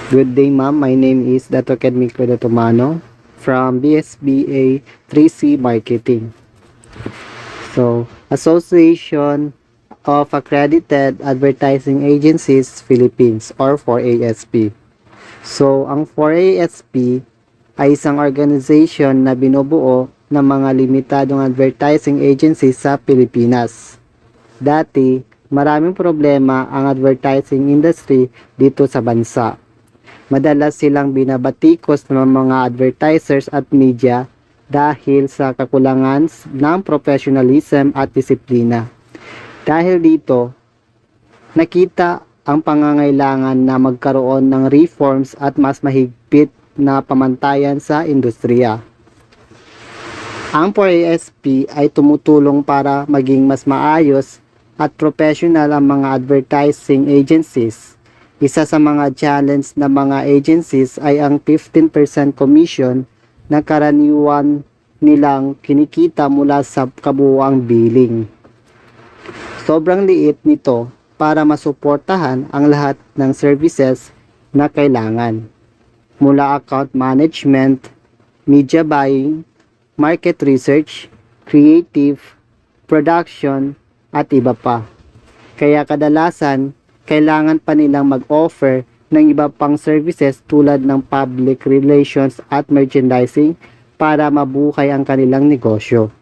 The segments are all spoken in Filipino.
Good day, ma'am. My name is Dato Kedmiko Datumano from BSBA 3C Marketing. So, Association of Accredited Advertising Agencies Philippines or 4ASP. So, ang 4ASP ay isang organization na binubuo ng mga limitadong advertising agencies sa Pilipinas. Dati, maraming problema ang advertising industry dito sa bansa. Madalas silang binabatikos ng mga advertisers at media dahil sa kakulangan ng professionalism at disiplina. Dahil dito, nakita ang pangangailangan na magkaroon ng reforms at mas mahigpit na pamantayan sa industriya. Ang 4ASP ay tumutulong para maging mas maayos at professional ang mga advertising agencies. Isa sa mga challenge ng mga agencies ay ang 15% commission na karaniwan nilang kinikita mula sa kabuuang billing. Sobrang liit nito para masuportahan ang lahat ng services na kailangan. Mula account management, media buying, market research, creative, production, at iba pa. Kaya kadalasan, kailangan pa nilang mag-offer ng iba pang services tulad ng public relations at merchandising para mabuhay ang kanilang negosyo.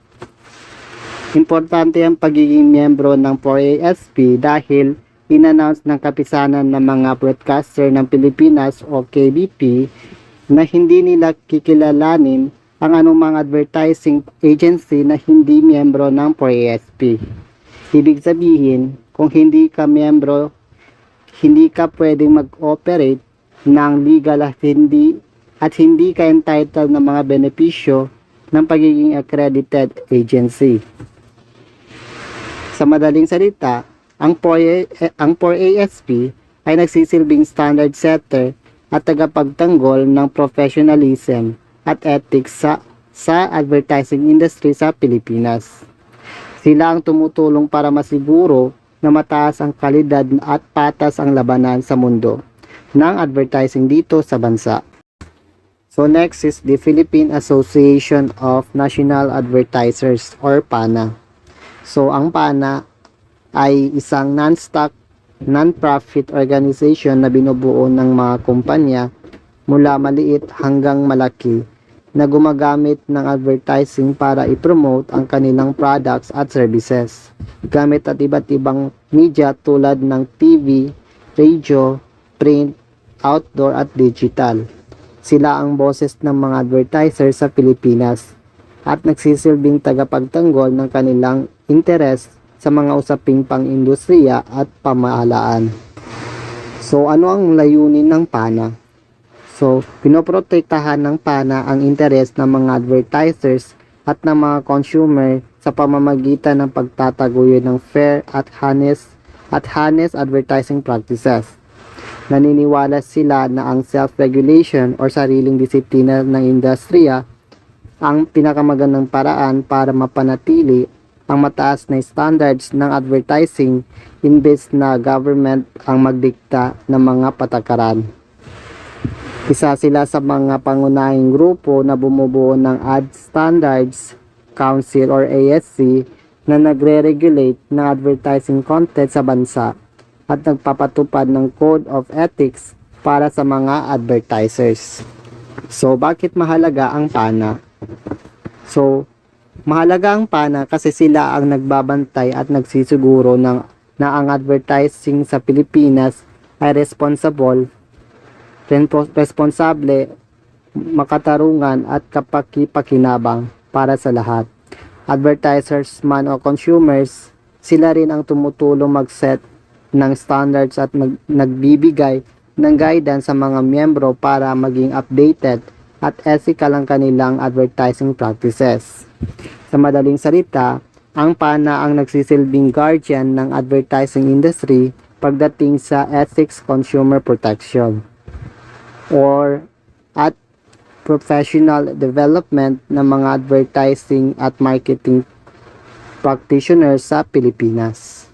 Importante ang pagiging miyembro ng 4ASP dahil in-announce ng Kapisanan ng mga Broadcaster ng Pilipinas o KBP na hindi nila kikilalanin ang anumang advertising agency na hindi miyembro ng 4ASP. Ibig sabihin, kung hindi ka miyembro, hindi ka pwedeng mag-operate ng legal at hindi ka entitled ng mga benepisyo ng pagiging accredited agency. Sa madaling salita, ang 4ASP ay nagsisilbing standard setter at tagapagtanggol ng professionalism at ethics sa advertising industry sa Pilipinas. Sila ang tumutulong para masiguro na mataas ang kalidad at patas ang labanan sa mundo ng advertising dito sa bansa. So next is the Philippine Association of National Advertisers or PANA. So ang PANA ay isang non-profit organization na binubuo ng mga kumpanya mula maliit hanggang malaki na gumagamit ng advertising para i-promote ang kanilang products at services gamit at iba't ibang media tulad ng TV, radio, print, outdoor at digital. Sila ang boses ng mga advertisers sa Pilipinas at nagsisilbing tagapagtanggol ng kanilang interes sa mga usaping pang-industriya at pamahalaan. So ano ang layunin ng PANA? So, pinoprotektahan ng PANA ang interes ng mga advertisers at ng mga consumer sa pamamagitan ng pagtataguyod ng fair at honest advertising practices. Naniniwala sila na ang self-regulation o sariling disiplina ng industriya ang pinakamagandang paraan para mapanatili ang mataas na standards ng advertising imbes na government ang magdikta ng mga patakaran. Isa sila sa mga pangunahing grupo na bumubuo ng Ad Standards Council or ASC na nagre-regulate ng advertising content sa bansa at nagpapatupad ng Code of Ethics para sa mga advertisers. So, bakit mahalaga ang PANA? So, mahalaga ang PANA kasi sila ang nagbabantay at nagsisiguro na ang advertising sa Pilipinas ay responsable, makatarungan at kapaki-pakinabang para sa lahat. Advertisers man o consumers, sila rin ang tumutulong mag-set ng standards at nagbibigay ng guidance sa mga miyembro para maging updated at ethical ang kanilang advertising practices. Sa madaling salita, ang PANA ang nagsisilbing guardian ng advertising industry pagdating sa ethics, consumer protection, or at professional development ng mga advertising at marketing practitioners sa Pilipinas.